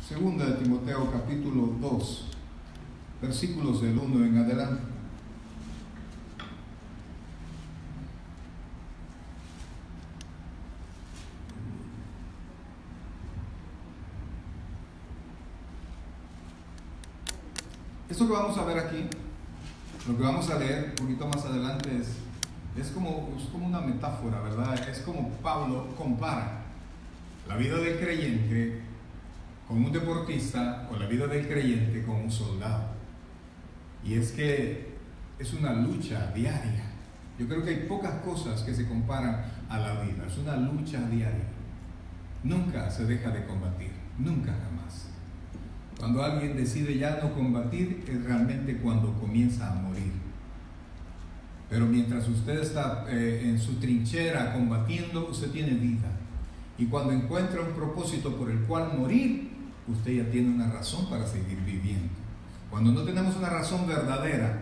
Segunda de Timoteo capítulo 2, versículos del 1 en adelante. Esto que vamos a ver aquí, lo que vamos a leer un poquito más adelante es como una metáfora, ¿verdad? Es como Pablo compara la vida del creyente con un deportista o la vida del creyente con un soldado. Y es que es una lucha diaria. Yo creo que hay pocas cosas que se comparan a la vida. Es una lucha diaria. Nunca se deja de combatir, nunca jamás. Cuando alguien decide ya no combatir es realmente cuando comienza a morir. Pero mientras usted está en su trinchera combatiendo, usted tiene vida. Y cuando encuentra un propósito por el cual morir, usted ya tiene una razón para seguir viviendo. Cuando no tenemos una razón verdadera,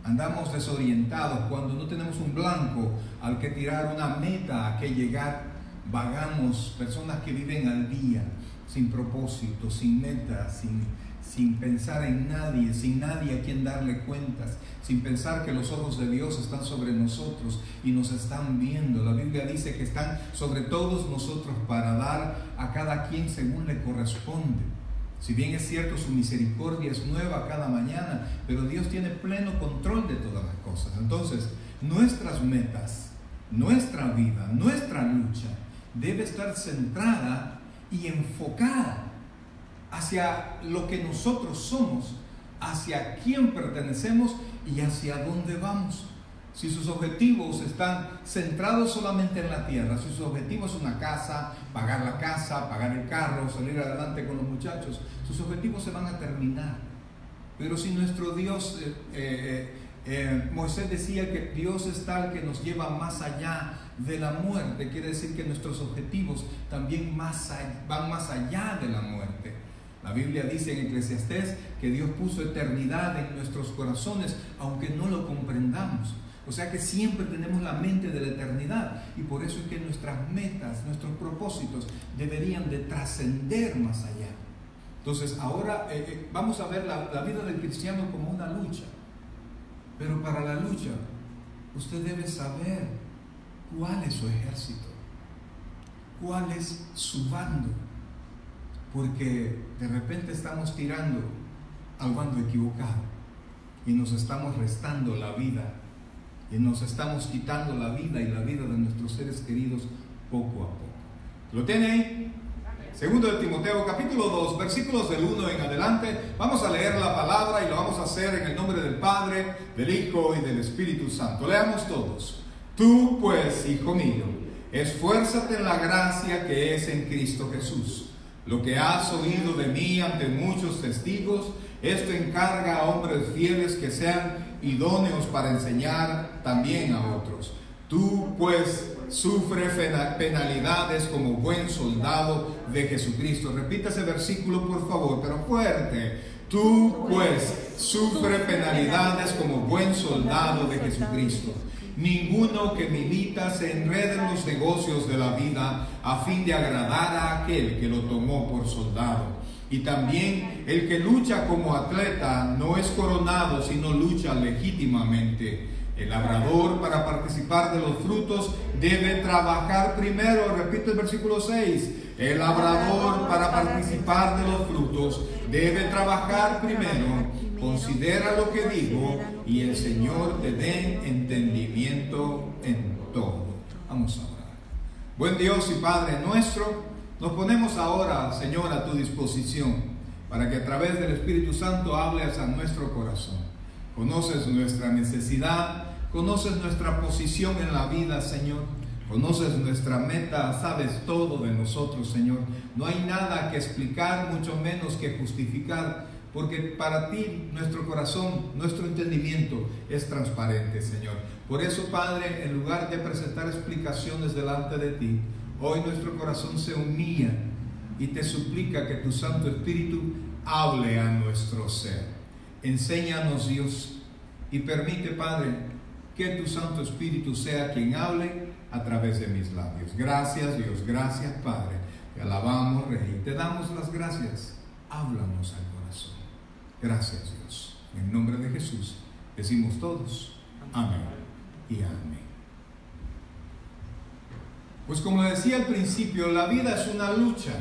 andamos desorientados. Cuando no tenemos un blanco al que tirar, una meta a que llegar, vagamos, personas que viven al día, sin propósito, sin meta, sin pensar en nadie, sin nadie a quien darle cuentas, sin pensar que los ojos de Dios están sobre nosotros y nos están viendo. La Biblia dice que están sobre todos nosotros para dar a cada quien según le corresponde. Si bien es cierto, su misericordia es nueva cada mañana, pero Dios tiene pleno control de todas las cosas. Entonces, nuestras metas, nuestra vida, nuestra lucha debe estar centrada y enfocada hacia lo que nosotros somos, hacia quién pertenecemos y hacia dónde vamos. Si sus objetivos están centrados solamente en la tierra, si su objetivo es una casa, pagar el carro, salir adelante con los muchachos, sus objetivos se van a terminar. Pero si nuestro Dios, Moisés decía que Dios es tal que nos lleva más allá de la muerte, quiere decir que nuestros objetivos también van más allá de la muerte. La Biblia dice en Eclesiastés que Dios puso eternidad en nuestros corazones, aunque no lo comprendamos. O sea que siempre tenemos la mente de la eternidad, y por eso es que nuestras metas, nuestros propósitos deberían de trascender más allá. Entonces ahora vamos a ver la vida del cristiano como una lucha. Pero para la lucha usted debe saber cuál es su ejército, cuál es su bando. Porque de repente estamos tirando al bando equivocado y nos estamos restando la vida y nos estamos quitando la vida y la vida de nuestros seres queridos poco a poco. ¿Lo tiene ahí? Segundo de Timoteo capítulo 2, versículos del 1 en adelante. Vamos a leer la palabra y lo vamos a hacer en el nombre del Padre, del Hijo y del Espíritu Santo. Leamos todos. Tú pues, hijo mío, esfuérzate en la gracia que es en Cristo Jesús. Lo que has oído de mí ante muchos testigos, esto encarga a hombres fieles que sean idóneos para enseñar también a otros. Tú pues sufre penalidades como buen soldado de Jesucristo. Repita ese versículo por favor, pero fuerte. Tú pues sufre penalidades como buen soldado de Jesucristo. Ninguno que milita se enrede en los negocios de la vida a fin de agradar a aquel que lo tomó por soldado. Y también el que lucha como atleta no es coronado, sino lucha legítimamente. El labrador, para participar de los frutos, debe trabajar primero. Repito el versículo 6. El labrador, para participar de los frutos, debe trabajar primero. Considera lo que digo y el Señor te dé entendimiento en todo. Vamos a orar. Buen Dios y Padre nuestro, nos ponemos ahora, Señor, a tu disposición para que a través del Espíritu Santo hables a nuestro corazón. Conoces nuestra necesidad, conoces nuestra posición en la vida, Señor. Conoces nuestra meta, sabes todo de nosotros, Señor. No hay nada que explicar, mucho menos que justificar, porque para ti nuestro corazón, nuestro entendimiento es transparente, Señor. Por eso, Padre, en lugar de presentar explicaciones delante de ti, hoy nuestro corazón se humilla y te suplica que tu Santo Espíritu hable a nuestro ser. Enséñanos, Dios, y permite, Padre, que tu Santo Espíritu sea quien hable a través de mis labios. Gracias, Dios, gracias, Padre. Te alabamos, Rey, te damos las gracias háblanos al corazón. Gracias, Dios. En el nombre de Jesús decimos todos amén y amén. Pues como decía al principio, la vida es una lucha,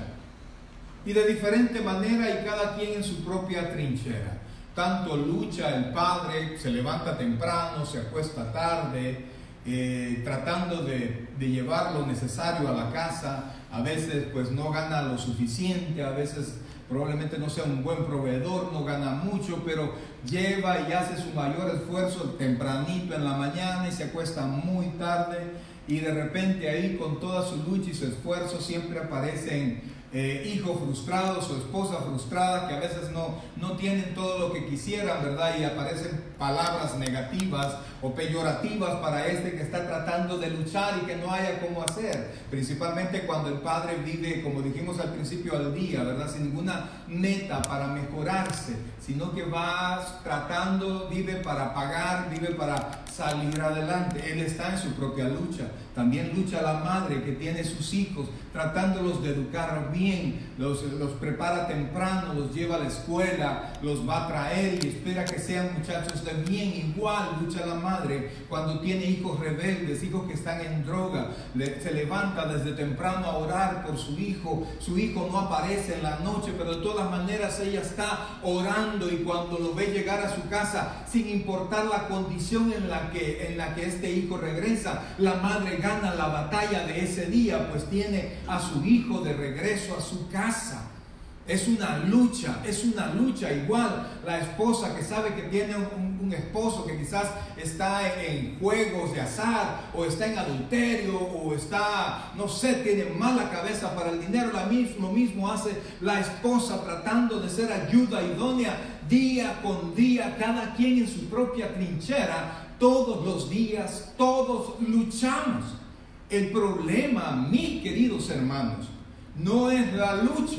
y de diferente manera, y cada quien en su propia trinchera. Tanto lucha el padre, se levanta temprano, se acuesta tarde, tratando de llevar lo necesario a la casa. A veces pues no gana lo suficiente, a veces probablemente no sea un buen proveedor, no gana mucho, pero lleva y hace su mayor esfuerzo tempranito en la mañana y se acuesta muy tarde. Y de repente ahí, con toda su lucha y su esfuerzo, siempre aparecen hijos frustrados o esposa frustrada, que a veces no tienen todo lo que quisieran, ¿verdad? Y aparecen palabras negativas o peyorativas para este que está tratando de luchar y que no haya cómo hacer. Principalmente cuando el padre vive, como dijimos al principio, al día, ¿verdad? Sin ninguna meta para mejorarse, sino que va tratando, vive para pagar, vive para salir adelante. Él está en su propia lucha. También lucha la madre que tiene sus hijos, tratándolos de educar bien, los prepara temprano, los lleva a la escuela, los va a traer y espera que sean muchachos de bien. Igual lucha la madre cuando tiene hijos rebeldes, hijos que están en droga, se levanta desde temprano a orar por su hijo no aparece en la noche, pero de todas maneras ella está orando, y cuando lo ve llegar a su casa, sin importar la condición en la que este hijo regresa, la madre gana la batalla de ese día, pues tiene a su hijo de regreso a su casa. Es una lucha. Igual la esposa que sabe que tiene un esposo que quizás está en juegos de azar, o está en adulterio, o está, no sé, tiene mala cabeza para el dinero. Lo mismo hace la esposa, tratando de ser ayuda idónea día con día, cada quien en su propia trinchera. Todos los días, todos luchamos. El problema, mis queridos hermanos, no es la lucha.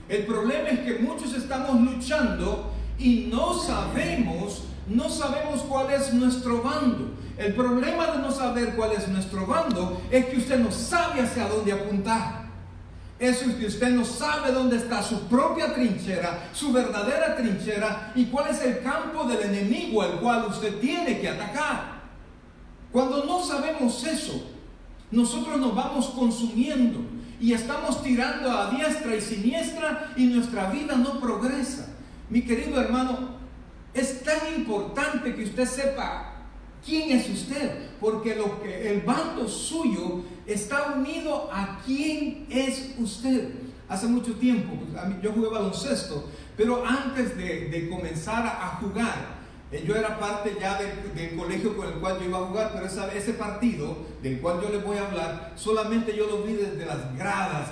El problema es que muchos estamos luchando y no sabemos cuál es nuestro bando. El problema de no saber cuál es nuestro bando es que usted no sabe hacia dónde apuntar. Eso es que usted no sabe dónde está su propia trinchera, su verdadera trinchera, y cuál es el campo del enemigo al cual usted tiene que atacar. Cuando no sabemos eso, nosotros nos vamos consumiendo y estamos tirando a diestra y siniestra, y nuestra vida no progresa. Mi querido hermano, es tan importante que usted sepa quién es usted, porque el bando suyo está unido a quién es usted. Hace mucho tiempo, yo jugué baloncesto, pero antes de comenzar a jugar, yo era parte ya del colegio con el cual yo iba a jugar, pero ese partido del cual yo les voy a hablar, solamente yo lo vi desde las gradas.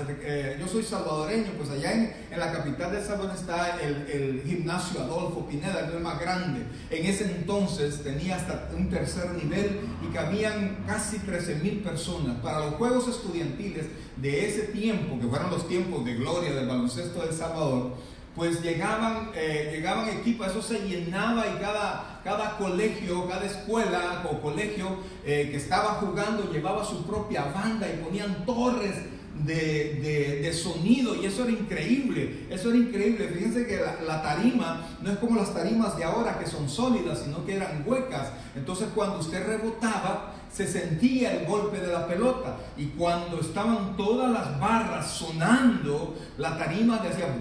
Yo soy salvadoreño, pues allá en la capital de El Salvador está el gimnasio Adolfo Pineda, que es el más grande. En ese entonces tenía hasta un tercer nivel y cabían casi 13,000 personas. Para los juegos estudiantiles de ese tiempo, que fueron los tiempos de gloria del baloncesto de El Salvador, pues llegaban equipos, eso se llenaba, y cada colegio, cada escuela o colegio que estaba jugando llevaba su propia banda y ponían torres de sonido, y eso era increíble. Fíjense que la tarima no es como las tarimas de ahora, que son sólidas, sino que eran huecas. Entonces cuando usted rebotaba, se sentía el golpe de la pelota, y cuando estaban todas las barras sonando, la tarima decía.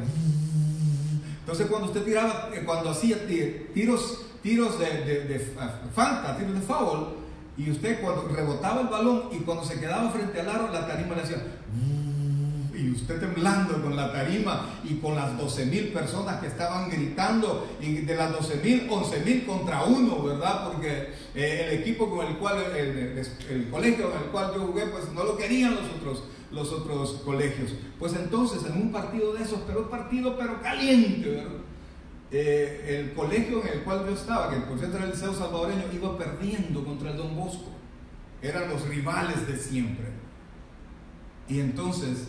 Entonces cuando usted tiraba, cuando hacía tiros de falta, tiros de foul, y usted cuando rebotaba el balón y cuando se quedaba frente al aro, la tarima le hacía, y usted temblando con la tarima y con las 12,000 personas que estaban gritando, y de las 12,000, 11,000 contra uno, ¿verdad? Porque el equipo con el cual, el colegio con el cual yo jugué, pues no lo querían los otros colegios. Pues entonces, en un partido de esos, pero caliente, ¿verdad? El colegio en el cual yo estaba, que por cierto era el Liceo Salvadoreño, iba perdiendo contra el Don Bosco. Eran los rivales de siempre. Y entonces,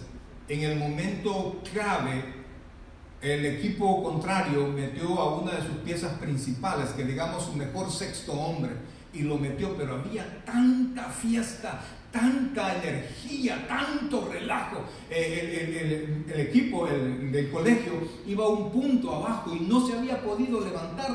en el momento clave, el equipo contrario metió a una de sus piezas principales, que digamos su mejor sexto hombre, y lo metió, pero había tanta fiesta, tanta energía, tanto relajo. El equipo del colegio iba a un punto abajo y no se había podido levantar.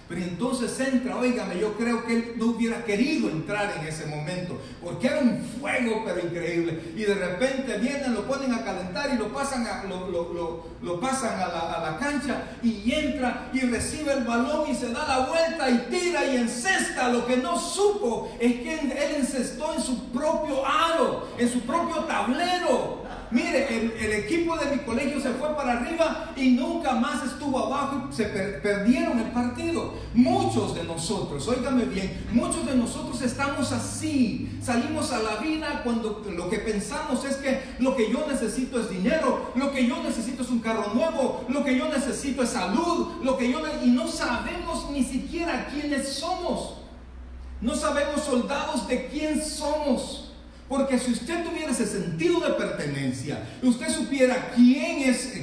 Pero entonces entra, óigame, yo creo que él no hubiera querido entrar en ese momento, porque era un fuego pero increíble. Y de repente vienen, lo ponen a calentar y lo pasan a la cancha, y entra y recibe el balón y se da la vuelta y tira y encesta. Lo que no supo es que él encestó en su propio aro, en su propio tablero. Mire, el equipo de mi colegio se fue para arriba y nunca más estuvo abajo, y se perdieron el partido. Muchos de nosotros, óigame bien, muchos de nosotros estamos así. Salimos a la vida cuando lo que pensamos es que lo que yo necesito es dinero, lo que yo necesito es un carro nuevo, lo que yo necesito es salud, y no sabemos ni siquiera quiénes somos. No sabemos, soldados, de quién somos. Porque si usted tuviera ese sentido de pertenencia, usted supiera quién es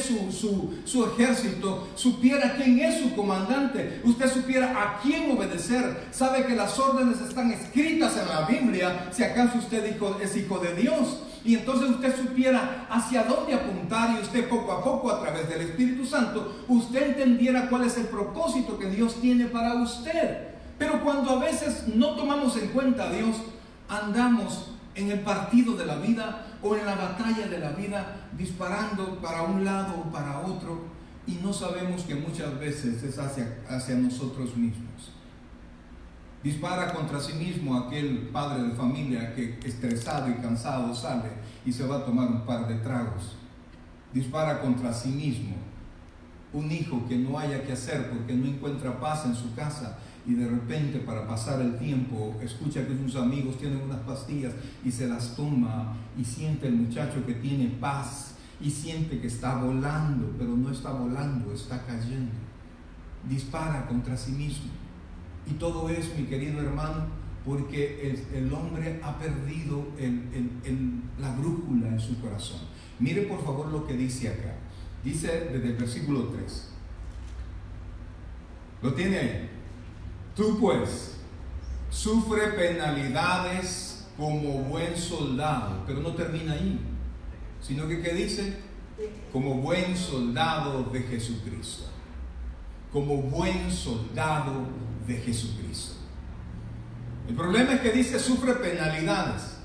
su ejército, supiera quién es su comandante, usted supiera a quién obedecer, sabe que las órdenes están escritas en la Biblia, si acaso usted es hijo de Dios, y entonces usted supiera hacia dónde apuntar, y usted poco a poco, a través del Espíritu Santo, usted entendiera cuál es el propósito que Dios tiene para usted. Pero cuando a veces no tomamos en cuenta a Dios, andamos en el partido de la vida o en la batalla de la vida, disparando para un lado o para otro, y no sabemos que muchas veces es hacia nosotros mismos. Dispara contra sí mismo aquel padre de familia que, estresado y cansado, sale y se va a tomar un par de tragos. Dispara contra sí mismo un hijo que no haya que hacer porque no encuentra paz en su casa, y de repente, para pasar el tiempo, escucha que sus amigos tienen unas pastillas y se las toma, y siente el muchacho que tiene paz y siente que está volando, pero no está volando, está cayendo. Dispara contra sí mismo. Y todo es, mi querido hermano, porque el hombre ha perdido la brújula en su corazón. Mire por favor lo que dice acá. Dice desde el versículo 3. ¿Lo tiene ahí? Tú pues, sufre penalidades como buen soldado, pero no termina ahí, sino que ¿qué dice? Como buen soldado de Jesucristo. Como buen soldado de Jesucristo. El problema es que dice sufre penalidades.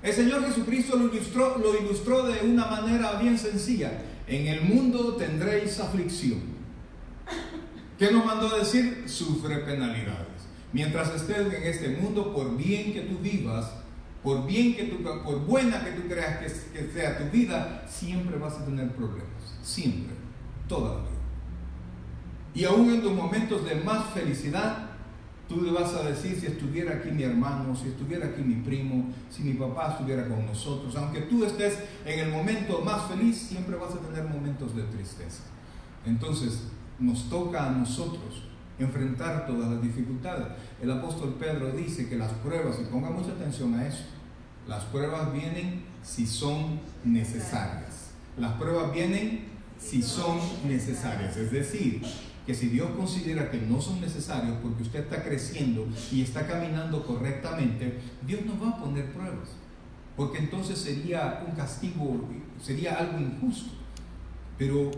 El Señor Jesucristo lo ilustró de una manera bien sencilla. En el mundo tendréis aflicción. ¿Qué nos mandó a decir? Sufre penalidades. Mientras estés en este mundo, por bien que tú vivas, por buena que tú creas que sea tu vida, siempre vas a tener problemas. Siempre. Toda la vida. Y aún en los momentos de más felicidad, tú le vas a decir, si estuviera aquí mi hermano, si estuviera aquí mi primo, si mi papá estuviera con nosotros, aunque tú estés en el momento más feliz, siempre vas a tener momentos de tristeza. Entonces, nos toca a nosotros enfrentar todas las dificultades. El apóstol Pedro dice que las pruebas, y ponga mucha atención a eso, las pruebas vienen si son necesarias. Las pruebas vienen si son necesarias. Es decir, que si Dios considera que no son necesarios porque usted está creciendo y está caminando correctamente, Dios no va a poner pruebas, porque entonces sería un castigo, sería algo injusto. Pero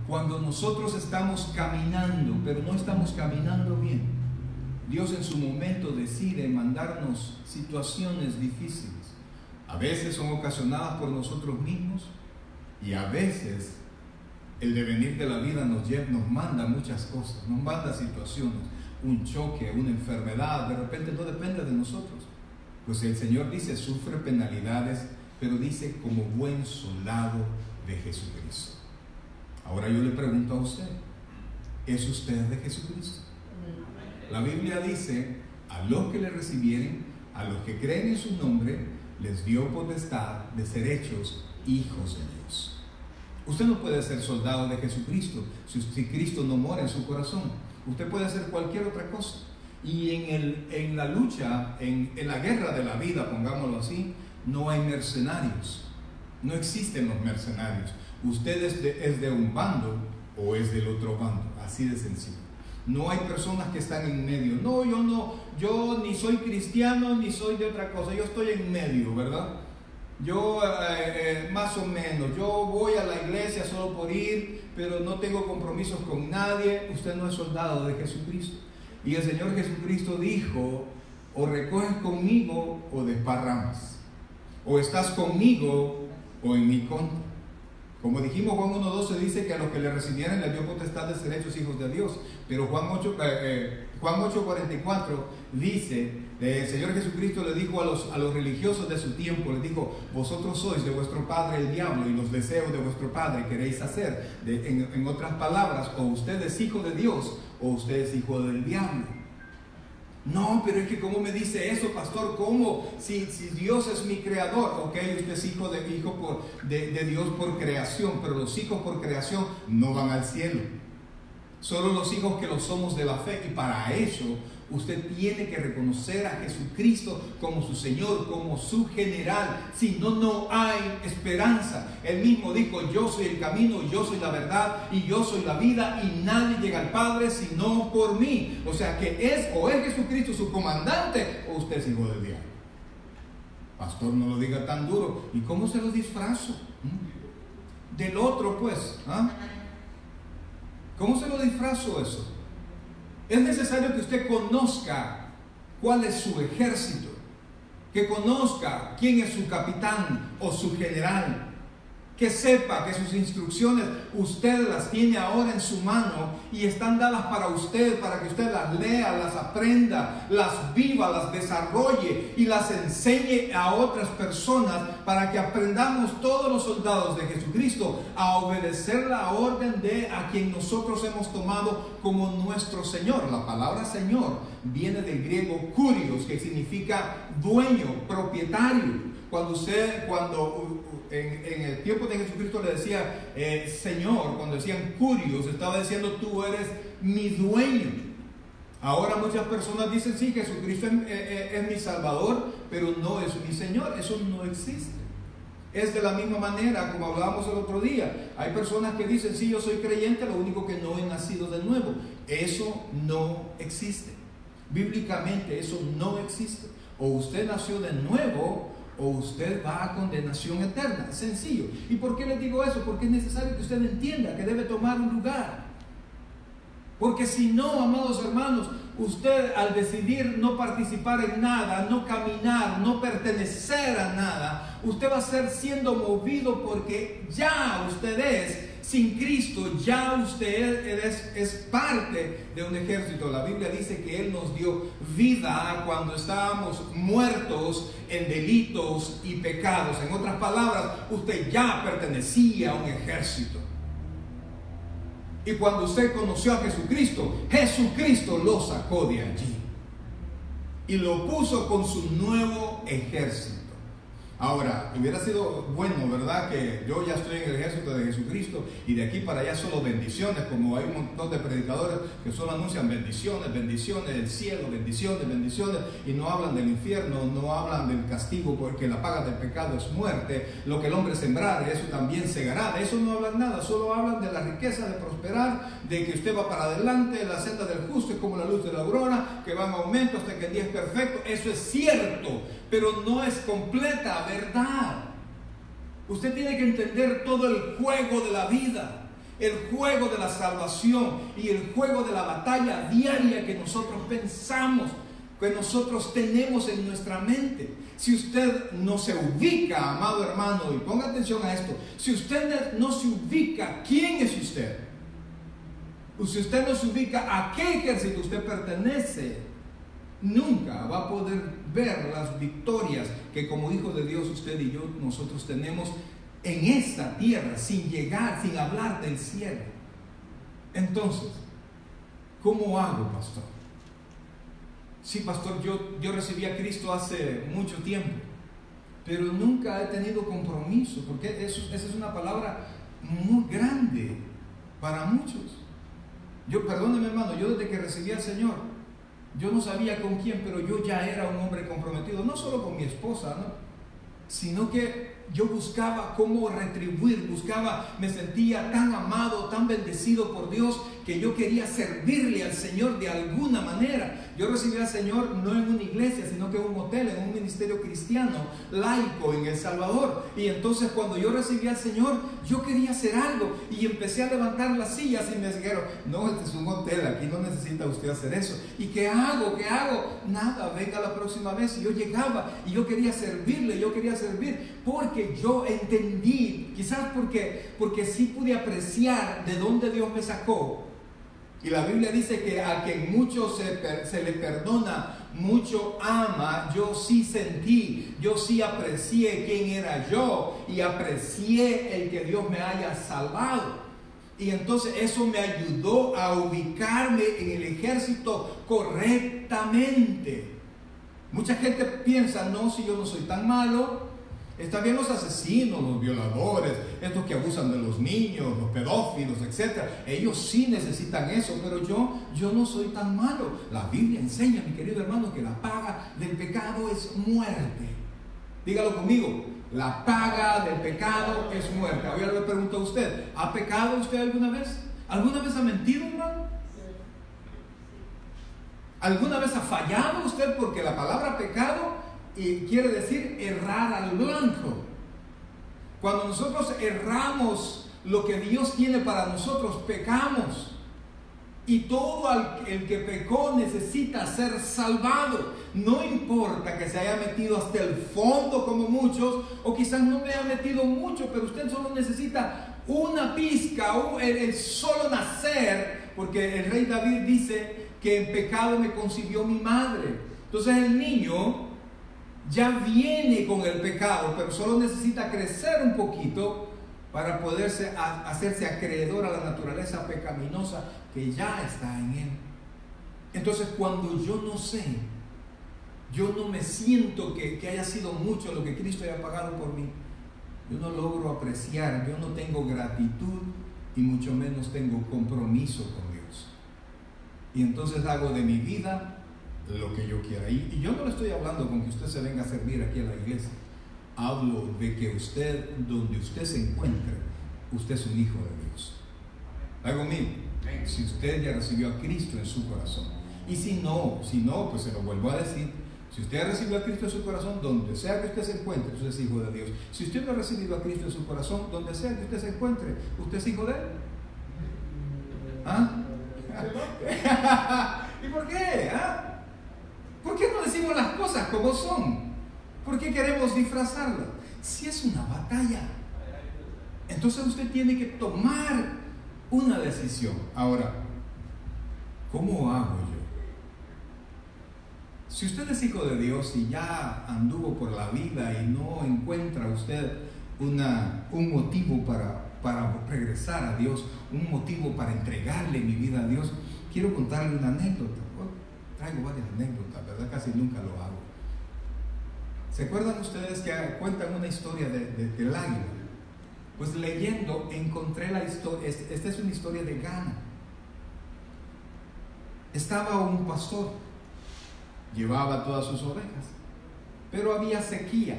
cuando nosotros estamos caminando, pero no estamos caminando bien, Dios en su momento decide mandarnos situaciones difíciles. A veces son ocasionadas por nosotros mismos, y a veces el devenir de la vida nos manda muchas cosas, nos manda situaciones, un choque, una enfermedad, de repente no depende de nosotros. Pues el Señor dice, sufre penalidades, pero dice como buen soldado de Jesucristo. Ahora yo le pregunto a usted, ¿es usted de Jesucristo? La Biblia dice, a los que le recibieren, a los que creen en su nombre, les dio potestad de ser hechos hijos de Dios. Usted no puede ser soldado de Jesucristo si Cristo no mora en su corazón. Usted puede hacer cualquier otra cosa. Y en la lucha, en la guerra de la vida, pongámoslo así, no hay mercenarios. No existen los mercenarios. Usted es de un bando o es del otro bando. Así de sencillo. No hay personas que están en medio. No, yo ni soy cristiano ni soy de otra cosa. Yo estoy en medio, ¿verdad? Yo más o menos, yo voy a la iglesia solo por ir, pero no tengo compromisos con nadie. Usted no es soldado de Jesucristo. Y el Señor Jesucristo dijo: o recoges conmigo o desparramas, o estás conmigo o en mi contra. Como dijimos, Juan 1:12 dice que a los que le recibieran les dio potestad de ser hechos hijos de Dios. Pero Juan 8:44 dice, el Señor Jesucristo le dijo a los religiosos de su tiempo, les dijo: vosotros sois de vuestro padre el diablo, y los deseos de vuestro padre queréis hacer. En otras palabras, o usted es hijo de Dios o usted es hijo del diablo. No, pero es que ¿cómo me dice eso, pastor? ¿Cómo? Si Dios es mi creador. Ok, usted es hijo de Dios por creación, pero los hijos por creación no van al cielo. Solo los hijos que lo somos de la fe. Y para eso usted tiene que reconocer a Jesucristo como su Señor, como su general. Si no, no hay esperanza. Él mismo dijo: yo soy el camino, yo soy la verdad y yo soy la vida, y nadie llega al Padre sino por mí. O sea que o es Jesucristo su comandante, o usted es hijo del diablo. Pastor, no lo diga tan duro. ¿Y cómo se lo disfrazo? Del otro, pues. ¿Cómo se lo disfrazo eso? Es necesario que usted conozca cuál es su ejército, que conozca quién es su capitán o su general, que sepa que sus instrucciones usted las tiene ahora en su mano y están dadas para usted, para que usted las lea, las aprenda, las viva, las desarrolle y las enseñe a otras personas, para que aprendamos todos los soldados de Jesucristo a obedecer la orden de a quien nosotros hemos tomado como nuestro Señor. La palabra Señor viene del griego kurios, que significa dueño, propietario. Cuando en el tiempo de Jesucristo le decía Señor, cuando decían kurios, estaba diciendo: tú eres mi dueño. Ahora muchas personas dicen: sí, Jesucristo es mi Salvador, pero no es mi Señor. Eso no existe. Es de la misma manera como hablábamos el otro día. Hay personas que dicen: sí, yo soy creyente, lo único que no he nacido de nuevo. Eso no existe. Bíblicamente eso no existe. O usted nació de nuevo, o usted va a condenación eterna. Sencillo. ¿Y por qué les digo eso? Porque es necesario que usted entienda que debe tomar un lugar. Porque si no, amados hermanos, usted al decidir no participar en nada, no caminar, no pertenecer a nada, usted va a ser siendo movido, porque ya usted es, sin Cristo, ya usted es parte de un ejército. La Biblia dice que Él nos dio vida cuando estábamos muertos en delitos y pecados. En otras palabras, usted ya pertenecía a un ejército. Y cuando usted conoció a Jesucristo, Jesucristo lo sacó de allí y lo puso con su nuevo ejército. Ahora, hubiera sido bueno, ¿verdad?, que yo ya estoy en el ejército de Jesucristo y de aquí para allá solo bendiciones, como hay un montón de predicadores que solo anuncian bendiciones, bendiciones del cielo, bendiciones, bendiciones, y no hablan del infierno, no hablan del castigo, porque la paga del pecado es muerte. Lo que el hombre sembrare, eso también segará. De eso no hablan nada, solo hablan de la riqueza, de prosperar, de que usted va para adelante. La senda del justo es como la luz de la aurora, que va en aumento hasta que el día es perfecto. Eso es cierto, pero no es completa verdad. Usted tiene que entender todo el juego de la vida, el juego de la salvación y el juego de la batalla diaria que nosotros pensamos, que nosotros tenemos en nuestra mente. Si usted no se ubica, amado hermano, y ponga atención a esto, si usted no se ubica, ¿quién es usted? Si usted no se ubica a qué ejército usted pertenece, nunca va a poder ver las victorias que como hijo de Dios usted y yo, nosotros tenemos en esta tierra, sin llegar, sin hablar del cielo. Entonces, ¿cómo hago, pastor? Sí, pastor, yo recibí a Cristo hace mucho tiempo, pero nunca he tenido compromiso, porque esa es una palabra muy grande para muchos. Perdóneme, hermano, yo desde que recibí al Señor, yo no sabía con quién, pero yo ya era un hombre comprometido, no solo con mi esposa, ¿no?, sino que yo buscaba cómo retribuir, me sentía tan amado, tan bendecido por Dios, que yo quería servirle al Señor de alguna manera. Yo recibí al Señor no en una iglesia, sino que en un hotel, en un ministerio cristiano, laico en El Salvador. Y entonces cuando yo recibí al Señor, yo quería hacer algo y empecé a levantar las sillas y me dijeron, no, este es un hotel, aquí no necesita usted hacer eso. ¿Y qué hago? ¿Qué hago? Nada, venga la próxima vez. Y yo llegaba y yo quería servirle, porque yo entendí, quizás porque sí pude apreciar de dónde Dios me sacó. Y la Biblia dice que a quien mucho se le perdona, mucho ama. Yo sí sentí, yo sí aprecié quién era yo y aprecié el que Dios me haya salvado. Y entonces eso me ayudó a ubicarme en el ejército correctamente. Mucha gente piensa, no, si yo no soy tan malo. Están bien los asesinos, los violadores, estos que abusan de los niños, los pedófilos, etc. Ellos sí necesitan eso, pero yo no soy tan malo. La Biblia enseña, mi querido hermano, que la paga del pecado es muerte. Dígalo conmigo, la paga del pecado es muerte. Ahora le pregunto a usted, ¿ha pecado usted alguna vez? ¿Alguna vez ha mentido, hermano? ¿Alguna vez ha fallado usted? Porque la palabra pecado quiere decir errar al blanco. Cuando nosotros erramos lo que Dios tiene para nosotros, pecamos. Y todo el que pecó necesita ser salvado. No importa que se haya metido hasta el fondo como muchos, o quizás no me haya metido mucho, pero usted solo necesita una pizca, el solo nacer, porque el rey David dice que en pecado me concibió mi madre. Entonces el niño ya viene con el pecado, pero solo necesita crecer un poquito para poderse hacerse acreedor a la naturaleza pecaminosa que ya está en él. Entonces cuando yo no sé, yo no me siento que haya sido mucho lo que Cristo haya pagado por mí, yo no logro apreciar, yo no tengo gratitud y mucho menos tengo compromiso con Dios. Y entonces hago de mi vida lo que yo quiera. Y yo no le estoy hablando con que usted se venga a servir aquí a la iglesia. Hablo de que usted, donde usted se encuentre, usted es un hijo de Dios. ¿Algo mío? Si usted ya recibió a Cristo en su corazón. Y si no, pues se lo vuelvo a decir. Si usted ha recibido a Cristo en su corazón, donde sea que usted se encuentre, usted es hijo de Dios. Si usted no ha recibido a Cristo en su corazón, donde sea que usted se encuentre, usted es hijo de él. ¿Ah? ¿Y por qué? ¿Ah? ¿Por qué no decimos las cosas como son? ¿Por qué queremos disfrazarlas? Si es una batalla, entonces usted tiene que tomar una decisión. Ahora, ¿cómo hago yo? Si usted es hijo de Dios y ya anduvo por la vida y no encuentra usted un motivo para regresar a Dios, un motivo para entregarle mi vida a Dios, quiero contarle una anécdota. Traigo varias anécdotas, ¿verdad? Casi nunca lo hago. ¿Se acuerdan ustedes que cuentan una historia del águila? Pues leyendo encontré la historia. Esta es una historia de Ghana. Estaba un pastor, llevaba todas sus ovejas, pero había sequía.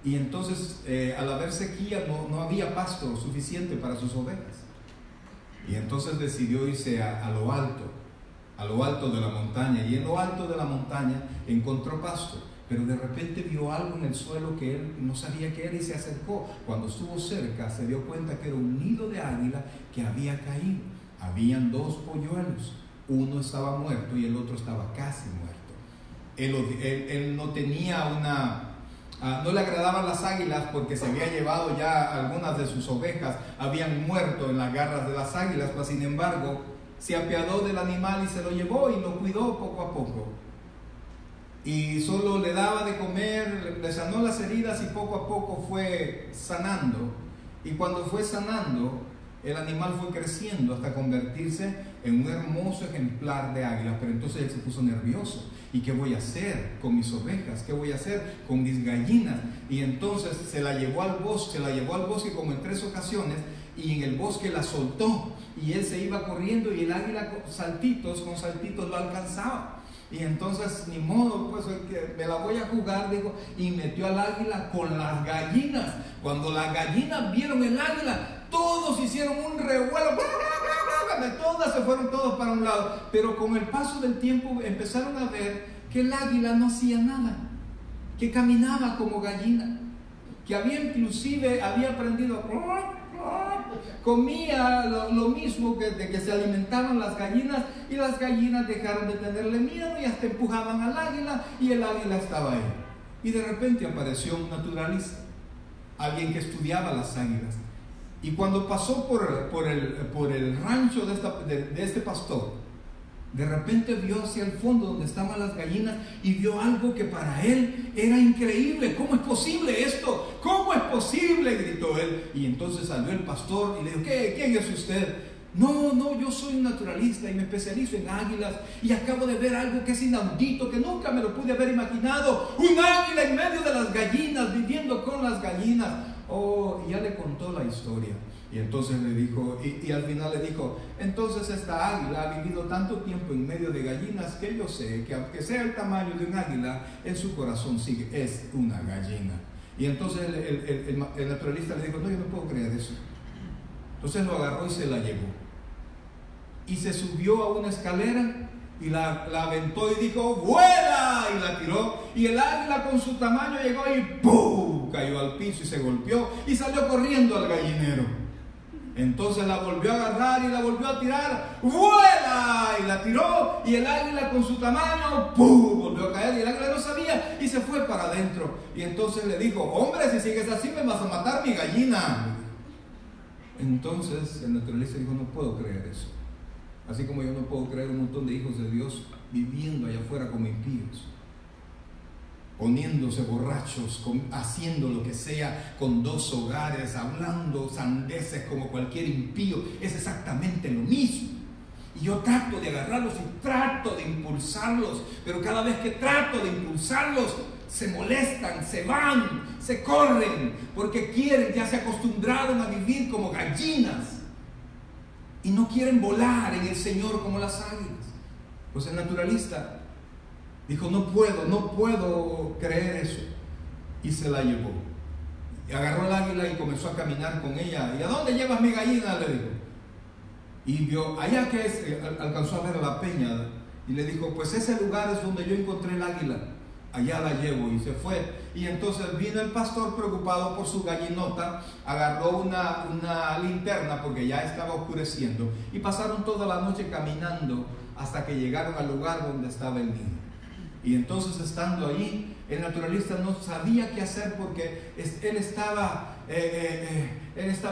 Y entonces al haber sequía no había pasto suficiente para sus ovejas. Y entonces decidió irse a lo alto de la montaña, y en lo alto de la montaña encontró pasto, pero de repente vio algo en el suelo que él no sabía qué era y se acercó. Cuando estuvo cerca se dio cuenta que era un nido de águila que había caído. Habían dos polluelos, uno estaba muerto y el otro estaba casi muerto. Él no tenía no le agradaban las águilas porque se había llevado ya algunas de sus ovejas, habían muerto en las garras de las águilas, pero sin embargo se apiadó del animal y se lo llevó y lo cuidó poco a poco. Y solo le daba de comer, le sanó las heridas y poco a poco fue sanando. Y cuando fue sanando, el animal fue creciendo hasta convertirse en un hermoso ejemplar de águila. Pero entonces él se puso nervioso. ¿Y qué voy a hacer con mis ovejas? ¿Qué voy a hacer con mis gallinas? Y entonces se la llevó al bosque como en 3 ocasiones, y en el bosque la soltó. Y él se iba corriendo y el águila con saltitos lo alcanzaba. Y entonces, ni modo, pues me la voy a jugar, dijo, y metió al águila con las gallinas. Cuando las gallinas vieron el águila, todos hicieron un revuelo, todas se fueron todos para un lado. Pero con el paso del tiempo empezaron a ver que el águila no hacía nada, que caminaba como gallina, que había aprendido comía lo mismo de que se alimentaban las gallinas, y las gallinas dejaron de tenerle miedo y hasta empujaban al águila, y el águila estaba ahí. Y de repente apareció un naturalista, alguien que estudiaba las águilas, y cuando pasó por el rancho de este pastor, de repente vio hacia el fondo donde estaban las gallinas y vio algo que para él era increíble. ¿Cómo es posible esto? ¿Cómo es posible?, gritó él. Y entonces salió el pastor y le dijo: ¿Quién es usted? No, yo soy un naturalista y me especializo en águilas, y acabo de ver algo que es inaudito, que nunca me lo pude haber imaginado. Un águila en medio de las gallinas, viviendo con las gallinas. Oh, y ya le contó la historia. Y entonces le dijo, y al final le dijo: entonces esta águila ha vivido tanto tiempo en medio de gallinas que yo sé que aunque sea el tamaño de un águila, en su corazón es una gallina. Y entonces el naturalista le dijo: no, yo no puedo creer eso. Entonces lo agarró y se la llevó. Y se subió a una escalera y la aventó y dijo: ¡vuela! Y la tiró. Y el águila con su tamaño llegó y ¡pum!, cayó al piso y se golpeó y salió corriendo al gallinero. Entonces la volvió a agarrar y la volvió a tirar. ¡Vuela! Y la tiró, y el águila con su tamaño ¡pum!, volvió a caer, y el águila no sabía y se fue para adentro. Y entonces le dijo: hombre, si sigues así me vas a matar mi gallina. Entonces el naturalista dijo: no puedo creer eso. Así como yo no puedo creer un montón de hijos de Dios viviendo allá afuera como impíos, poniéndose borrachos, haciendo lo que sea con 2 hogares, hablando sandeces como cualquier impío. Es exactamente lo mismo. Y yo trato de agarrarlos y trato de impulsarlos, pero cada vez que trato de impulsarlos, se molestan, se van, se corren, porque ya se acostumbraron a vivir como gallinas y no quieren volar en el Señor como las águilas. Pues el naturalista dijo: no puedo creer eso. Y se la llevó. Y agarró el águila y comenzó a caminar con ella. ¿Y a dónde llevas mi gallina?, le dijo. Y vio, allá que es, alcanzó a ver la peña. Y le dijo: pues ese lugar es donde yo encontré el águila. Allá la llevo. Y se fue. Y entonces vino el pastor preocupado por su gallinota. Agarró una linterna porque ya estaba oscureciendo. Y pasaron toda la noche caminando hasta que llegaron al lugar donde estaba el niño. Y entonces, estando allí, el naturalista no sabía qué hacer porque él estaba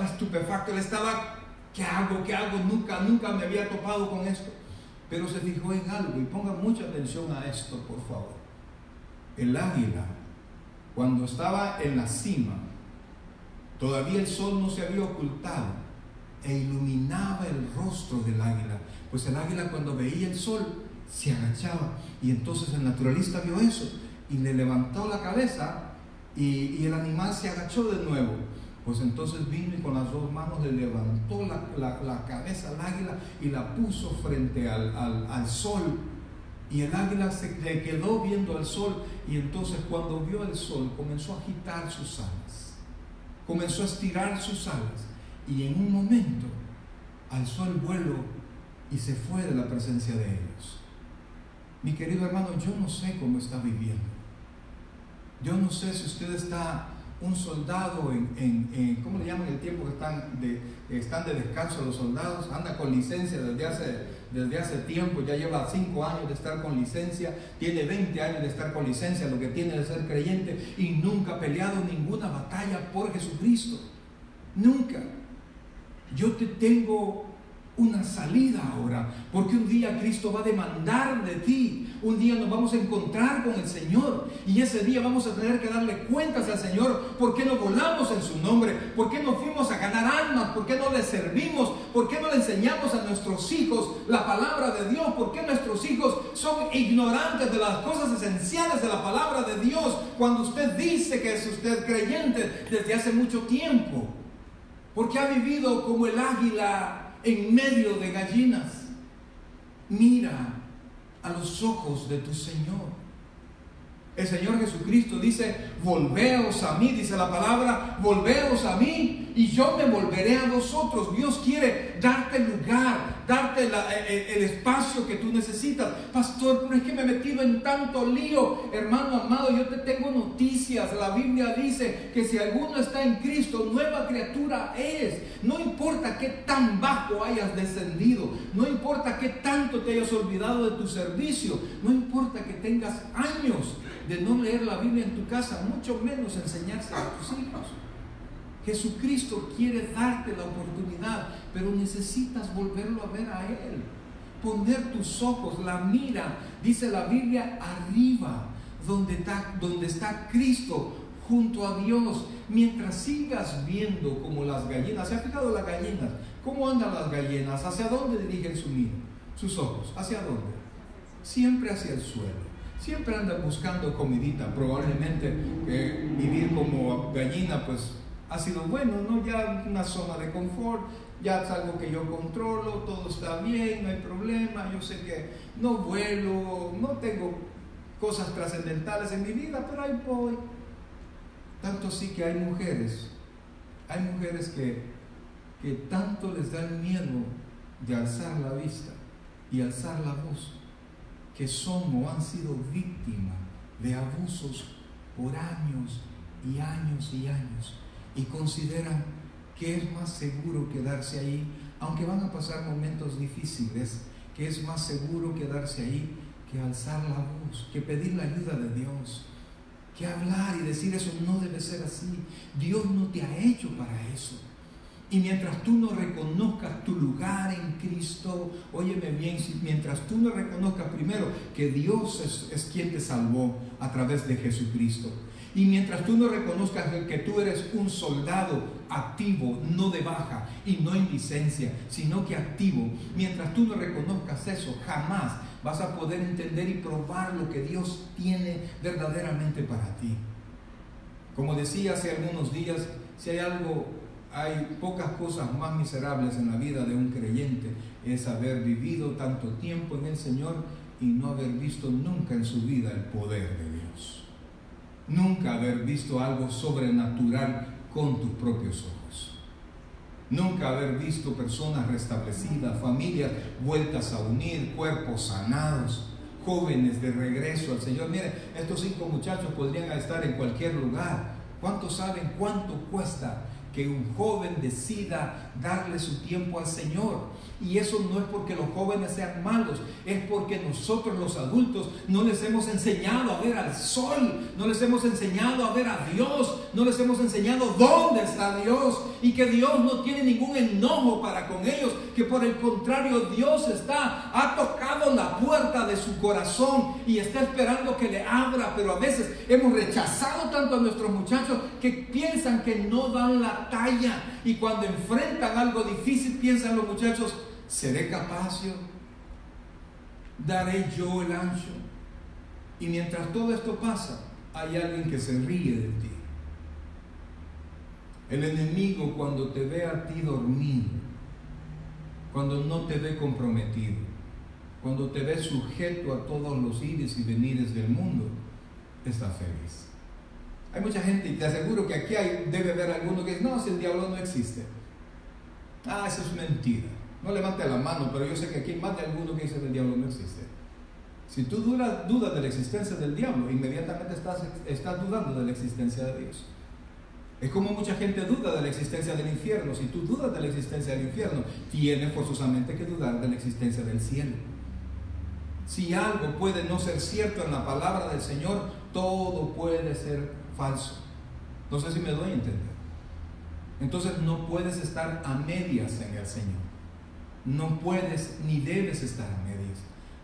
estupefacto. Él estaba: ¿qué hago? Nunca me había topado con esto. Pero se fijó en algo, y ponga mucha atención a esto, por favor. El águila, cuando estaba en la cima, todavía el sol no se había ocultado e iluminaba el rostro del águila. Pues el águila, cuando veía el sol, se agachaba, y entonces el naturalista vio eso y le levantó la cabeza, y el animal se agachó de nuevo. Pues entonces vino y con las 2 manos le levantó la cabeza al águila y la puso frente al sol, y el águila le quedó viendo al sol. Y entonces, cuando vio el sol, comenzó a agitar sus alas, comenzó a estirar sus alas, y en un momento alzó el vuelo y se fue de la presencia de ellos. Mi querido hermano, yo no sé cómo está viviendo. Yo no sé si usted está un soldado ¿cómo le llaman el tiempo que están de descanso los soldados? Anda con licencia desde hace tiempo, ya lleva 5 años de estar con licencia, tiene 20 años de estar con licencia, lo que tiene de ser creyente, y nunca ha peleado ninguna batalla por Jesucristo. Nunca. Yo te tengo una salida ahora, porque un día Cristo va a demandar de ti. Un día nos vamos a encontrar con el Señor, y ese día vamos a tener que darle cuentas al Señor. ¿Por qué no volamos en su nombre? ¿Por qué no fuimos a ganar almas? ¿Por qué no le servimos? ¿Por qué no le enseñamos a nuestros hijos la palabra de Dios? ¿Por qué nuestros hijos son ignorantes de las cosas esenciales de la palabra de Dios, cuando usted dice que es usted creyente desde hace mucho tiempo? Porque ha vivido como el águila en medio de gallinas. Mira a los ojos de tu Señor. El Señor Jesucristo dice: volveos a mí, dice la palabra, volveos a mí y yo me volveré a vosotros. Dios quiere darte lugar, darte el espacio que tú necesitas. Pastor, pero es que me he metido en tanto lío. Hermano amado, yo te tengo noticias. La Biblia dice que si alguno está en Cristo, nueva criatura es. No importa qué tan bajo hayas descendido, no importa qué tanto te hayas olvidado de tu servicio, no importa que tengas años de no leer la Biblia en tu casa, mucho menos enseñársela a tus hijos. Jesucristo quiere darte la oportunidad, pero necesitas volverlo a ver a Él. Poner tus ojos, la mira, dice la Biblia, arriba, donde está Cristo, junto a Dios. Mientras sigas viendo como las gallinas, ¿se ha fijado las gallinas? ¿Cómo andan las gallinas? ¿Hacia dónde dirigen su mira? Sus ojos, ¿hacia dónde? Siempre hacia el suelo. Siempre andan buscando comidita. Probablemente vivir como gallina pues ha sido bueno, ¿no? Ya una zona de confort, ya es algo que yo controlo, todo está bien, no hay problema, yo sé que no vuelo, no tengo cosas trascendentales en mi vida, pero ahí voy. Tanto así que hay mujeres que tanto les da el miedo de alzar la vista y alzar la voz, que son o han sido víctimas de abusos por años y años y años, y consideran que es más seguro quedarse ahí, aunque van a pasar momentos difíciles, que es más seguro quedarse ahí que alzar la voz, que pedir la ayuda de Dios, que hablar y decir: eso no debe ser así, Dios no te ha hecho para eso. Y mientras tú no reconozcas tu lugar en Cristo, óyeme bien, mientras tú no reconozcas primero que Dios es quien te salvó a través de Jesucristo, y mientras tú no reconozcas que tú eres un soldado activo, no de baja y no en licencia, sino que activo, mientras tú no reconozcas eso, jamás vas a poder entender y probar lo que Dios tiene verdaderamente para ti. Como decía hace algunos días, si hay pocas cosas más miserables en la vida de un creyente, es haber vivido tanto tiempo en el Señor y no haber visto nunca en su vida el poder de Dios. Nunca haber visto algo sobrenatural con tus propios ojos. Nunca haber visto personas restablecidas, familias vueltas a unir, cuerpos sanados, jóvenes de regreso al Señor. Miren, estos 5 muchachos podrían estar en cualquier lugar. ¿Cuántos saben cuánto cuesta que un joven decida darle su tiempo al Señor? Y eso no es porque los jóvenes sean malos, es porque nosotros los adultos no les hemos enseñado a ver al sol, no les hemos enseñado a ver a Dios, no les hemos enseñado dónde está Dios, y que Dios no tiene ningún enojo para con ellos, que por el contrario Dios ha tocado la puerta de su corazón y está esperando que le abra. Pero a veces hemos rechazado tanto a nuestros muchachos que piensan que no dan la talla, y cuando enfrentan algo difícil piensan los muchachos: ¿seré capaz yo? ¿Daré yo el ancho? Y mientras todo esto pasa, hay alguien que se ríe de ti. El enemigo, cuando te ve a ti dormido, cuando no te ve comprometido, cuando te ve sujeto a todos los ires y venires del mundo, está feliz. Hay mucha gente, y te aseguro que aquí debe haber alguno que dice: no, si el diablo no existe. Eso es mentira. No levante la mano, pero yo sé que aquí hay más de alguno que dice que el diablo no existe. Si tú dudas de la existencia del diablo, inmediatamente estás dudando de la existencia de Dios. Es como mucha gente duda de la existencia del infierno. Si tú dudas de la existencia del infierno, tienes forzosamente que dudar de la existencia del cielo. Si algo puede no ser cierto en la palabra del Señor, todo puede ser falso. No sé si me doy a entender. Entonces no puedes estar a medias en el Señor. No puedes ni debes estar a medias.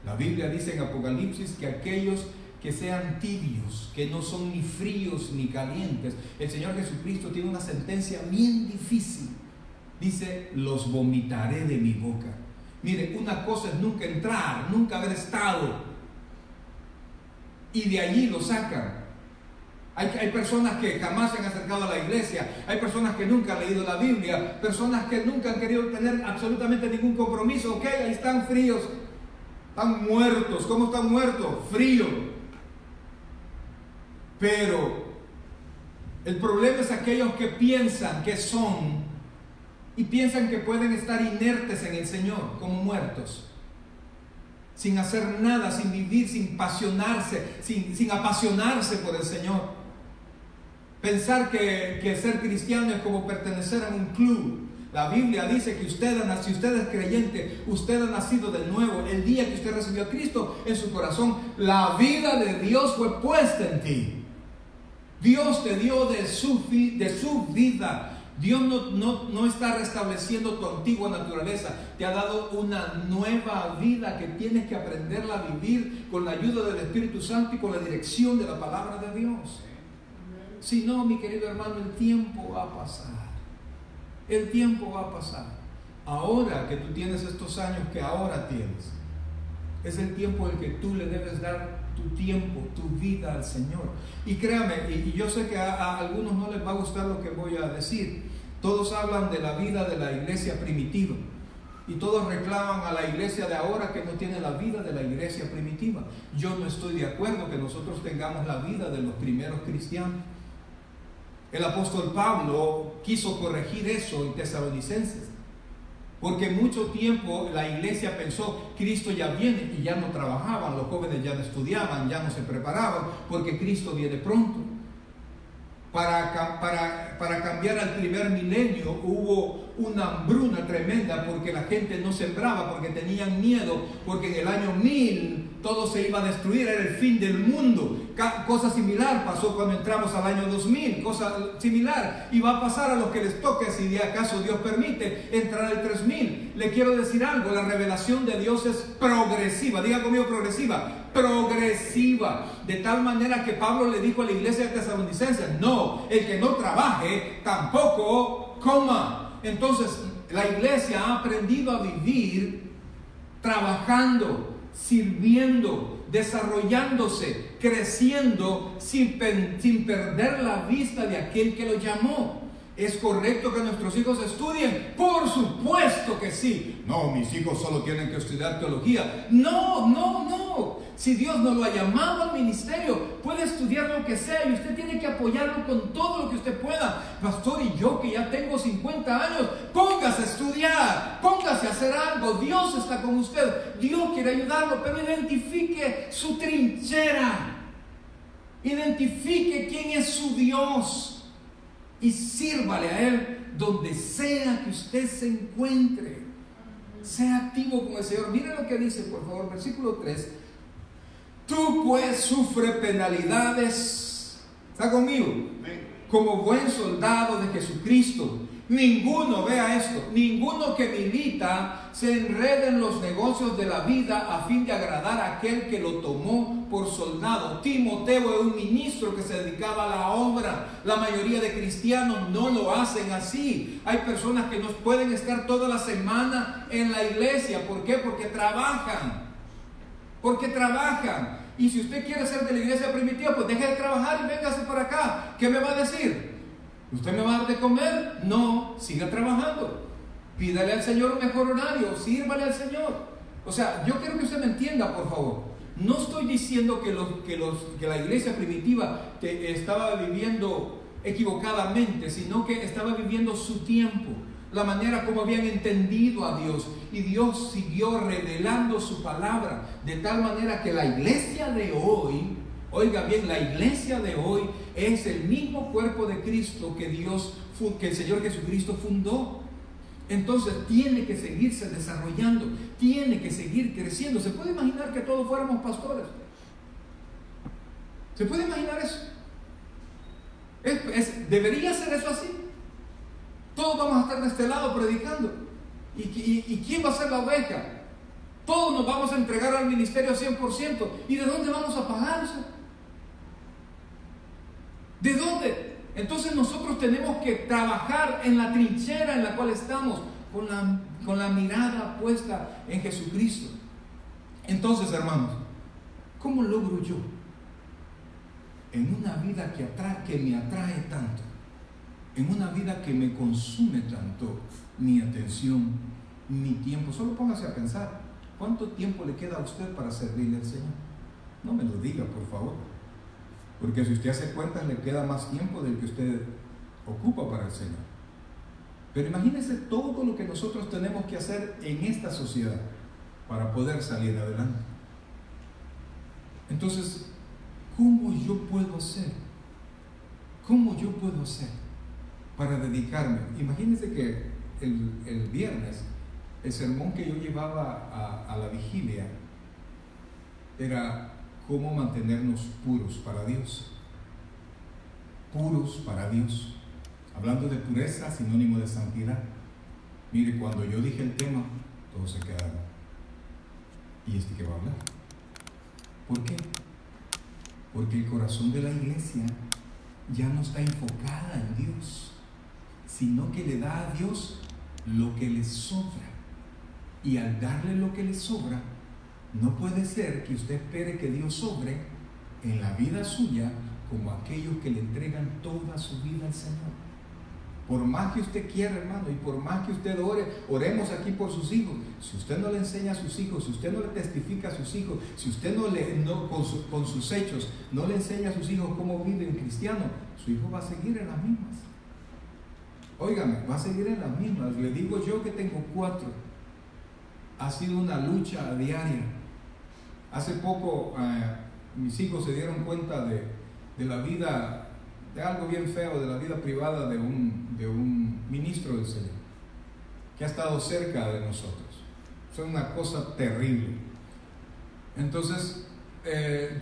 La Biblia dice en Apocalipsis que aquellos que sean tibios, que no son ni fríos ni calientes, el Señor Jesucristo tiene una sentencia bien difícil. Dice: los vomitaré de mi boca. Mire, una cosa es nunca entrar, nunca haber estado, y de allí lo sacan. Hay personas que jamás se han acercado a la iglesia, hay personas que nunca han leído la Biblia, personas que nunca han querido tener absolutamente ningún compromiso. Ok, ahí están fríos. Están muertos. ¿Cómo están muertos? Frío. Pero el problema es aquellos que piensan que son y piensan que pueden estar inertes en el Señor, como muertos, sin hacer nada, sin vivir, sin apasionarse, sin apasionarse por el Señor. Pensar que ser cristiano es como pertenecer a un club. La Biblia dice que si usted es creyente, usted ha nacido de nuevo. El día que usted recibió a Cristo en su corazón, la vida de Dios fue puesta en ti. Dios te dio de su vida. Dios no está restableciendo tu antigua naturaleza. Te ha dado una nueva vida que tienes que aprenderla a vivir con la ayuda del Espíritu Santo y con la dirección de la palabra de Dios. Si no, mi querido hermano, el tiempo va a pasar. El tiempo va a pasar. Ahora que tú tienes estos años que ahora tienes, es el tiempo en el que tú le debes dar tu tiempo, tu vida al Señor. Y créame, y yo sé que a algunos no les va a gustar lo que voy a decir. Todos hablan de la vida de la iglesia primitiva y todos reclaman a la iglesia de ahora que no tiene la vida de la iglesia primitiva. Yo no estoy de acuerdo que nosotros tengamos la vida de los primeros cristianos. El apóstol Pablo quiso corregir eso en Tesalonicenses, porque mucho tiempo la iglesia pensó, Cristo ya viene, y ya no trabajaban, los jóvenes ya no estudiaban, ya no se preparaban, porque Cristo viene pronto. Para cambiar al primer milenio hubo una hambruna tremenda, porque la gente no sembraba, porque tenían miedo, porque en el año 1000 todo se iba a destruir, era el fin del mundo. Cosa similar pasó cuando entramos al año 2000, cosa similar, y va a pasar a los que les toque, si de acaso Dios permite, entrar al 3000. Le quiero decir algo, la revelación de Dios es progresiva, diga conmigo progresiva, de tal manera que Pablo le dijo a la iglesia de Tesalonicenses, no, el que no trabaje, tampoco coma. Entonces, la iglesia ha aprendido a vivir trabajando, sirviendo, desarrollándose, creciendo, sin perder la vista de aquel que lo llamó. ¿Es correcto que nuestros hijos estudien? Por supuesto que sí. No, mis hijos solo tienen que estudiar teología. No. Si Dios no lo ha llamado al ministerio, puede estudiar lo que sea y usted tiene que apoyarlo con todo lo que usted pueda. Pastor, y yo que ya tengo 50 años, póngase a estudiar, póngase a hacer algo. Dios está con usted, Dios quiere ayudarlo, pero identifique su trinchera, identifique quién es su Dios y sírvale a Él donde sea que usted se encuentre. Sea activo con el Señor. Mire lo que dice, por favor, versículo 3. Tú pues sufre penalidades, ¿está conmigo? Como buen soldado de Jesucristo. Ninguno, vea esto, ninguno que milita se enrede en los negocios de la vida a fin de agradar a aquel que lo tomó por soldado. Timoteo es un ministro que se dedicaba a la obra. La mayoría de cristianos no lo hacen así. Hay personas que no pueden estar toda la semana en la iglesia. ¿Por qué? Porque trabajan. Y si usted quiere ser de la iglesia primitiva, pues deje de trabajar y véngase para acá. ¿Qué me va a decir? ¿Usted me va a dar de comer? No, siga trabajando. Pídale al Señor un mejor horario, sírvale al Señor. O sea, yo quiero que usted me entienda, por favor. No estoy diciendo que la iglesia primitiva estaba viviendo equivocadamente, sino que estaba viviendo su tiempo, la manera como habían entendido a Dios, y Dios siguió revelando su palabra, de tal manera que la iglesia de hoy, oiga bien, la iglesia de hoy es el mismo cuerpo de Cristo que el Señor Jesucristo fundó. Entonces tiene que seguirse desarrollando, tiene que seguir creciendo. ¿Se puede imaginar que todos fuéramos pastores? ¿Se puede imaginar eso? ¿Debería ser eso así? Todos vamos a estar de este lado predicando. ¿Y quién va a ser la oveja? Todos nos vamos a entregar al ministerio 100%. ¿Y de dónde vamos a pagar eso? ¿De dónde? Entonces nosotros tenemos que trabajar en la trinchera en la cual estamos, con la mirada puesta en Jesucristo. Entonces, hermanos, ¿cómo logro yo, en una vida que me atrae tanto, en una vida que me consume tanto, mi atención, mi tiempo? Solo póngase a pensar. ¿cuánto tiempo le queda a usted para servirle al Señor? No me lo diga, por favor. Porque si usted hace cuentas, le queda más tiempo del que usted ocupa para el Señor. Pero imagínese todo lo que nosotros tenemos que hacer en esta sociedad para poder salir adelante. Entonces, ¿cómo yo puedo hacer? ¿Cómo yo puedo hacer para dedicarme? Imagínense que el viernes, el sermón que yo llevaba a la vigilia era cómo mantenernos puros para Dios. Puros para Dios. Hablando de pureza, sinónimo de santidad. Mire, cuando yo dije el tema, todos se quedaron. ¿Y este qué va a hablar? ¿Por qué? Porque el corazón de la iglesia ya no está enfocada en Dios, sino que le da a Dios lo que le sobra. Y al darle lo que le sobra, no puede ser que usted espere que Dios sobre en la vida suya como aquellos que le entregan toda su vida al Señor. Por más que usted quiera, hermano, y por más que usted ore, oremos aquí por sus hijos. Si usted no le enseña a sus hijos, si usted no le testifica a sus hijos, si usted con sus hechos no le enseña a sus hijos cómo vive un cristiano, su hijo va a seguir en las mismas. Óigame, va a seguir en las mismas. Le digo yo que tengo 4. Ha sido una lucha diaria. Hace poco mis hijos se dieron cuenta de la vida, de algo bien feo, de la vida privada de un ministro del Señor que ha estado cerca de nosotros. Es una cosa terrible. Entonces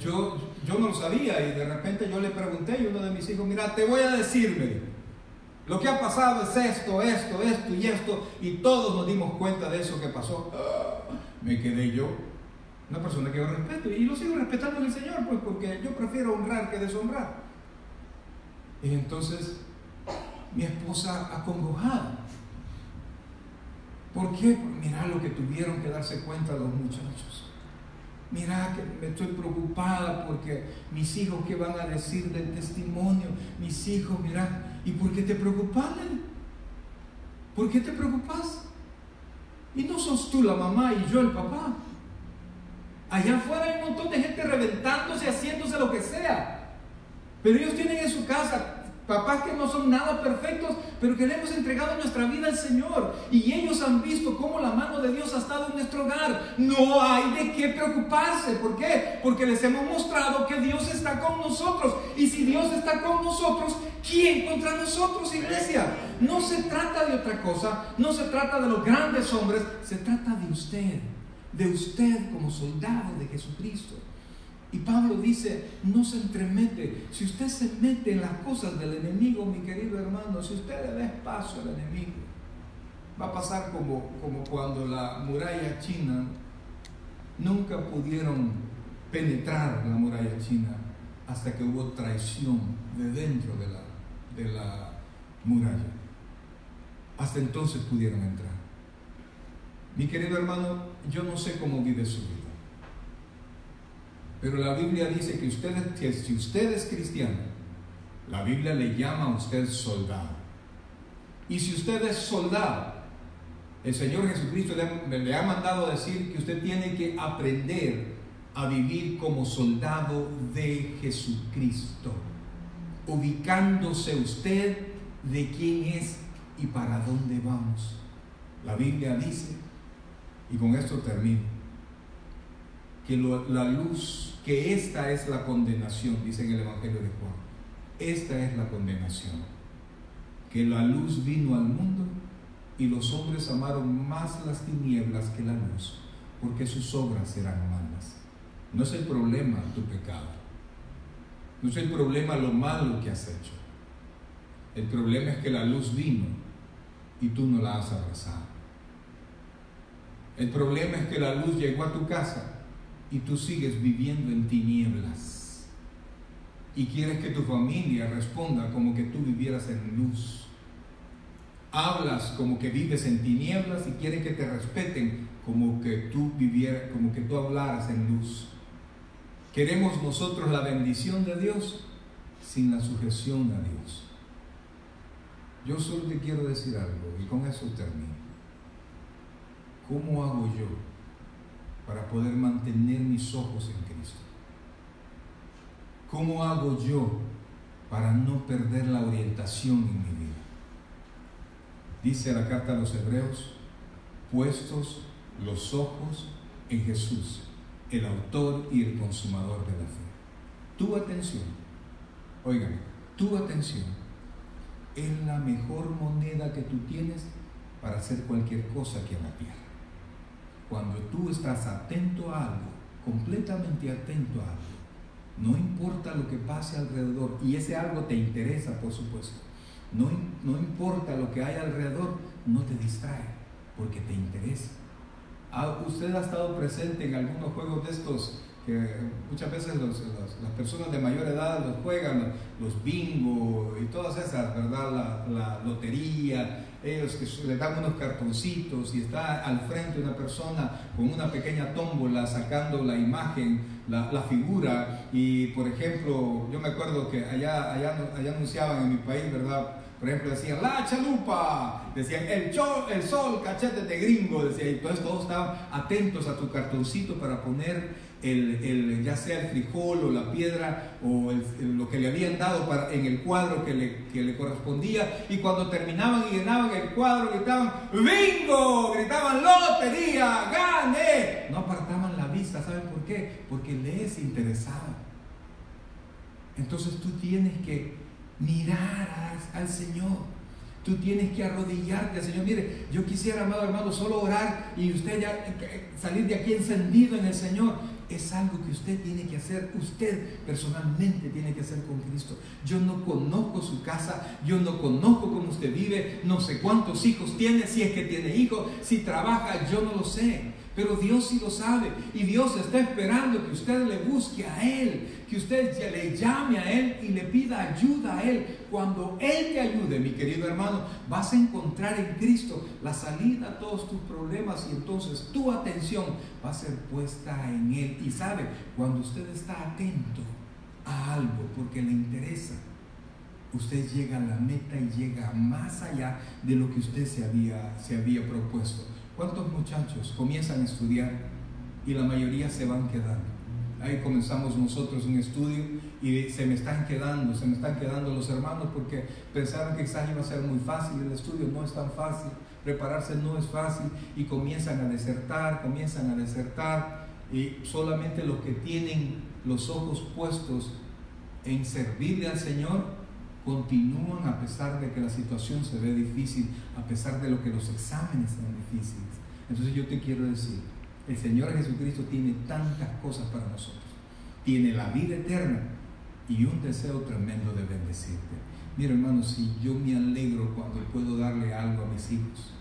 yo no lo sabía, y de repente yo le pregunté, y uno de mis hijos, mira, te voy a decir, lo que ha pasado es esto y esto, y todos nos dimos cuenta de eso que pasó. Me quedé yo, una persona que yo respeto, y lo sigo respetando en el Señor, pues, porque yo prefiero honrar que deshonrar. Y entonces mi esposa acongojada. ¿Por qué? Mira lo que tuvieron que darse cuenta los muchachos. Mira que me estoy preocupada porque mis hijos, ¿qué van a decir del testimonio? Mis hijos, mira. ¿Y por qué te preocupas? ¿Por qué te preocupas? Y no sos tú la mamá y yo el papá. Allá afuera hay un montón de gente reventándose, haciéndose lo que sea. Pero ellos tienen en su casa papás que no son nada perfectos, pero que le hemos entregado nuestra vida al Señor. Y ellos han visto cómo la mano de Dios ha estado en nuestro hogar. No hay de qué preocuparse. ¿Por qué? Porque les hemos mostrado que Dios está con nosotros. Y si Dios está con nosotros, ¿quién contra nosotros, iglesia? No se trata de otra cosa. No se trata de los grandes hombres. Se trata de usted. De usted como soldado de Jesucristo. Y Pablo dice, no se entremete. Si usted se mete en las cosas del enemigo, mi querido hermano, si usted le da espacio al enemigo, va a pasar como cuando la muralla china, nunca pudieron penetrar la muralla china hasta que hubo traición de dentro de la muralla. Hasta entonces pudieron entrar. Mi querido hermano, yo no sé cómo vive su vida. Pero la Biblia dice que si usted es cristiano, la Biblia le llama a usted soldado. Y si usted es soldado, el Señor Jesucristo le ha mandado a decir que usted tiene que aprender a vivir como soldado de Jesucristo, ubicándose usted de quién es y para dónde vamos. La Biblia dice, y con esto termino, que la luz, que esta es la condenación, dice en el Evangelio de Juan. Esta es la condenación, que la luz vino al mundo y los hombres amaron más las tinieblas que la luz, porque sus obras eran malas. No es el problema tu pecado, no es el problema lo malo que has hecho. El problema es que la luz vino y tú no la has abrazado. El problema es que la luz llegó a tu casa y tú sigues viviendo en tinieblas y quieres que tu familia responda como que tú vivieras en luz. Hablas como que vives en tinieblas y quieres que te respeten como que tú hablaras en luz. Queremos nosotros la bendición de Dios sin la sujeción a Dios. Yo solo te quiero decir algo y con eso termino. ¿Cómo hago yo para poder mantener mis ojos en Cristo? ¿Cómo hago yo para no perder la orientación en mi vida? Dice la carta a los Hebreos: puestos los ojos en Jesús, el autor y el consumador de la fe. Tu atención, óigame, tu atención es la mejor moneda que tú tienes para hacer cualquier cosa aquí en la tierra. Cuando tú estás atento a algo, completamente atento a algo, no importa lo que pase alrededor, y ese algo te interesa, por supuesto, no importa lo que hay alrededor, no te distrae, porque te interesa. Usted ha estado presente en algunos juegos de estos que muchas veces las personas de mayor edad los juegan, los bingo y todas esas, ¿verdad? La lotería, ellos que le dan unos cartoncitos y está al frente una persona con una pequeña tómbola sacando la imagen, la figura. Y por ejemplo, yo me acuerdo que allá anunciaban en mi país, ¿verdad? Por ejemplo, decían la chalupa, decían el sol, cachete de gringo, decían, y entonces todos estaban atentos a tu cartoncito para poner ya sea el frijol o la piedra o lo que le habían dado en el cuadro que le correspondía. Y cuando terminaban y llenaban el cuadro, gritaban ¡bingo! Gritaban ¡lotería! ¡Gané! No apartaban la vista. ¿Saben por qué? Porque les interesaba. Entonces tú tienes que mirar al Señor. Tú tienes que arrodillarte al Señor. Mire, yo quisiera, amado hermano, solo orar y usted ya salir de aquí encendido en el Señor. Es algo que usted tiene que hacer, usted personalmente tiene que hacer con Cristo. Yo no conozco su casa, yo no conozco cómo usted vive, no sé cuántos hijos tiene, si es que tiene hijos, si trabaja, yo no lo sé. Pero Dios sí lo sabe, y Dios está esperando que usted le busque a Él, que usted le llame a Él y le pida ayuda a Él. Cuando Él te ayude, mi querido hermano, vas a encontrar en Cristo la salida a todos tus problemas, y entonces tu atención va a ser puesta en Él. Y sabe, cuando usted está atento a algo porque le interesa, usted llega a la meta y llega más allá de lo que usted se había propuesto. ¿Cuántos muchachos comienzan a estudiar y la mayoría se van quedando? Ahí comenzamos nosotros un estudio y se me están quedando los hermanos porque pensaron que quizás iba a ser muy fácil. El estudio no es tan fácil, prepararse no es fácil, y comienzan a desertar y solamente los que tienen los ojos puestos en servirle al Señor continúan a pesar de que la situación se ve difícil, a pesar de lo que los exámenes sean difíciles. Entonces yo te quiero decir, el Señor Jesucristo tiene tantas cosas para nosotros. Tiene la vida eterna y un deseo tremendo de bendecirte. Mira, hermano, si yo me alegro cuando puedo darle algo a mis hijos,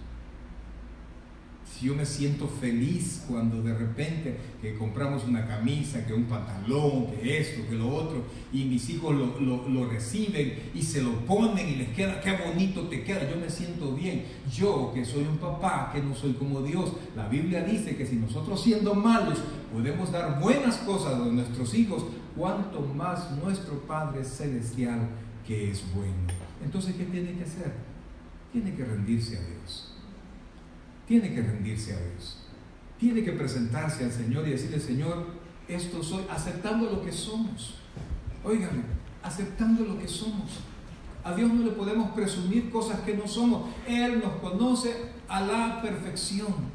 si yo me siento feliz cuando de repente que compramos una camisa, que un pantalón, que esto, que lo otro, y mis hijos lo reciben y se lo ponen y les queda, qué bonito te queda, yo me siento bien. Yo, que soy un papá, que no soy como Dios, la Biblia dice que si nosotros, siendo malos, podemos dar buenas cosas a nuestros hijos, cuánto más nuestro Padre Celestial, que es bueno. Entonces, ¿qué tiene que hacer? Tiene que rendirse a Dios. Tiene que rendirse a Dios, tiene que presentarse al Señor y decirle: Señor, esto soy, aceptando lo que somos. Óigame, aceptando lo que somos. A Dios no le podemos presumir cosas que no somos. Él nos conoce a la perfección,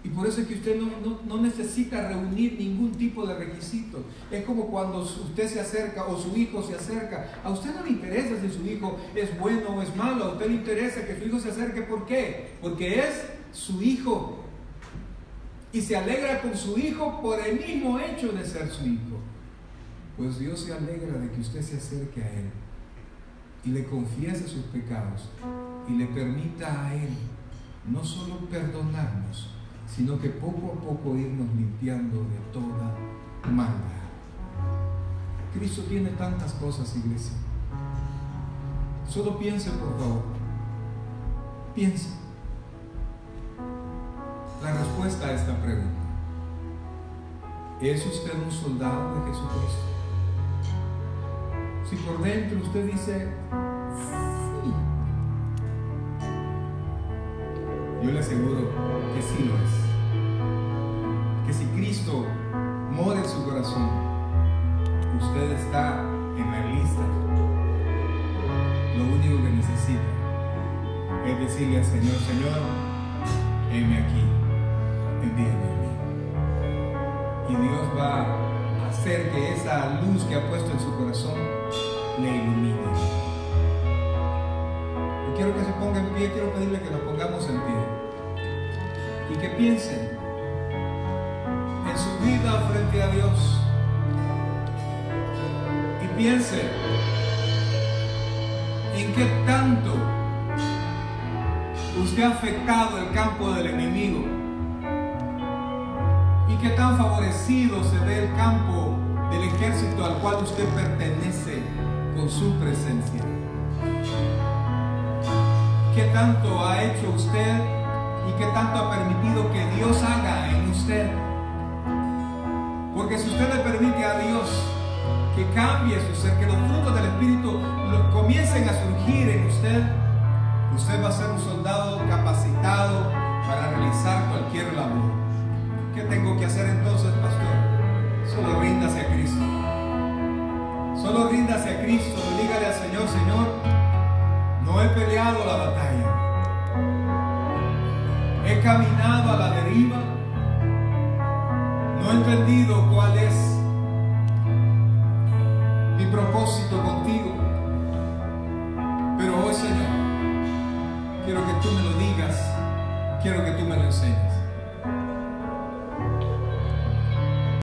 y por eso es que usted no necesita reunir ningún tipo de requisito. Es como cuando usted se acerca o su hijo se acerca. A usted no le interesa si su hijo es bueno o es malo. A usted le interesa que su hijo se acerque. ¿Por qué? Porque es su hijo, y se alegra con su hijo por el mismo hecho de ser su hijo. Pues Dios se alegra de que usted se acerque a Él y le confiese sus pecados y le permita a Él no solo perdonarnos, sino que poco a poco irnos limpiando de toda maldad. Cristo tiene tantas cosas, iglesia. Solo piense, por favor. Piense. La respuesta a esta pregunta: ¿es usted un soldado de Jesucristo? Si por dentro usted dice sí, yo le aseguro que sí lo es. que si Cristo mora en su corazón, usted está en la lista. Lo único que necesita es decirle al Señor: Señor, heme aquí, envíame a mí. Y Dios va a hacer que esa luz que ha puesto en su corazón le ilumine. Yo quiero que se ponga en pie, quiero pedirle que nos pongamos en pie y que piensen en su vida frente a Dios. Y piensen en qué tanto usted ha afectado el campo del enemigo y qué tan favorecido se ve el campo del ejército al cual usted pertenece con su presencia. ¿Qué tanto ha hecho usted y qué tanto ha permitido que Dios haga en usted? Porque si usted le permite a Dios que cambie su ser, que los frutos del Espíritu comiencen a surgir en usted, usted va a ser un soldado capacitado para realizar cualquier labor. ¿Qué tengo que hacer entonces, pastor? Solo ríndase a Cristo. Solo ríndase a Cristo y dígale al Señor: Señor, no he peleado la batalla. He caminado a la deriva. No he entendido cuál es mi propósito contigo. Pero hoy, Señor, quiero que tú me lo digas. Quiero que tú